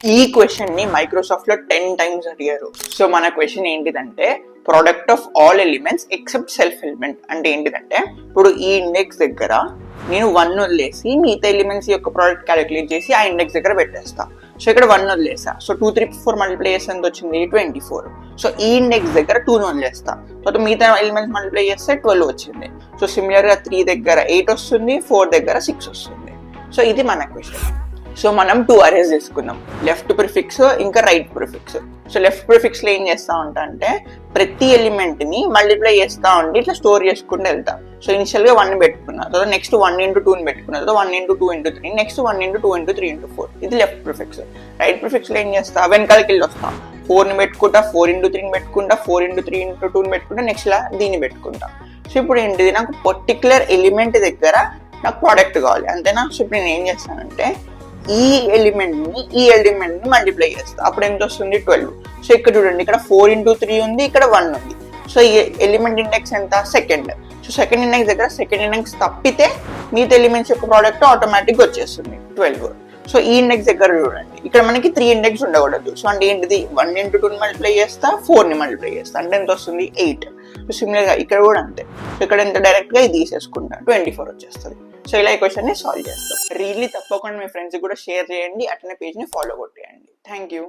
ఈ క్వశ్చన్ ని మైక్రోసాఫ్ట్ లో 10 times అడిగారు. సో మన క్వశ్చన్ ఏంటిదంటే product of all elements except self element అంటే ఏంటిదంటే ఇప్పుడు ఈ ఇండెక్స్ దగ్గర నేను 1 వదిలేసి మిగతా ఎలిమెంట్స్ యొక్క ప్రోడక్ట్ క్యాలిక్యులేట్ చేసి ఆ ఇండెక్స్ దగ్గర పెట్టేస్తా. సో ఇక్కడ 1 వదిలేసా. సో 2 3 4 మల్టిప్లై చేస్తే ఎంత వచ్చింది 24. సో ఈ ఇండెక్స్ దగ్గర 2 వదిలేస్తా. తర్వాత మిగతా ఎలిమెంట్స్ మల్టిప్లై చేస్తే 12 వచ్చింది. సో సిమిలర్ గా 3 దగ్గర 8 వస్తుంది, 4 దగ్గర 6 వస్తుంది. సో ఇది మన క్వశ్చన్. సో మనం 2 అరేస్ తీసుకున్నాం, లెఫ్ట్ ప్రిఫిక్స్ ఇంకా right prefix. So left prefix లో ఏం చేస్తా ఉంటా అంటే ప్రతి ఎలిమెంట్ ని మల్టిప్లై చేస్తా ఉండి ఇట్లా స్టోర్ చేసుకుంటూ వెళ్తా. సో ఇనిషియల్ గా 1 పెట్టుకున్నా, తర్వాత నెక్స్ట్ 1 into 2 పెట్టుకున్నా, తర్వాత 1 into 2 into 3, next 1 into 2 into 3 into 4. ఇది లెఫ్ట్ ప్రిఫిక్స్. రైట్ ప్రిఫిక్స్ లో ఏం చేస్తా వెనకాలకి వెళ్ళి వస్తా, 4 ని పెట్టుకుంటా, 4 into 3 పెట్టుకుంటా, 4 into 3 into 2 పెట్టుకుంటా, నెక్స్ట్ ఇలా దీన్ని పెట్టుకుంటా. సో ఇప్పుడు ఏంటిది నాకు పర్టికులర్ ఎలిమెంట్ దగ్గర నాకు ప్రోడక్ట్ కావాలి అంతేనా. సో ఇప్పుడు నేను ఏం చేస్తానంటే ఈ ఎలిమెంట్ ని మల్టిప్లై చేస్తా, అప్పుడు ఎంత వస్తుంది 12. సో ఇక్కడ చూడండి, ఇక్కడ 4 into 3 ఉంది, ఇక్కడ 1 ఉంది. సో ఈ ఎలిమెంట్ ఇండెక్స్ ఎంత సెకండ్. సో సెకండ్ ఇండెక్స్ దగ్గర సెకండ్ ఇండెక్స్ తప్పితే మిగతా ఎలిమెంట్స్ యొక్క ప్రోడక్ట్ ఆటోమేటిక్ వచ్చేస్తుంది 12. సో ఈ ఇండెక్స్ దగ్గర చూడండి, ఇక్కడ మనకి 3 ఇండెక్స్ ఉండకూడదు. సో అంటే ఏంటిది 1 into 2 మల్టిప్లై చేస్తా, 4 ని మల్టిప్లై చేస్తా, అంటే ఎంత వస్తుంది 8. సో సిమిలర్ గా ఇక్కడ కూడా అంతే. సో ఇక్కడ ఎంత డైరెక్ట్ గా ఇది తీసేసుకుంటా 24 వచ్చేస్తుంది. సో ఇలా ఈ క్వశ్చన్ ని సాల్వ్ చేస్తాం. రియల్లీ తప్పకుండా మీ ఫ్రెండ్స్ కూడా షేర్ చేయండి, అట్లనే పేజ్ ని ఫాలో కొట్టేయండి. Thank you.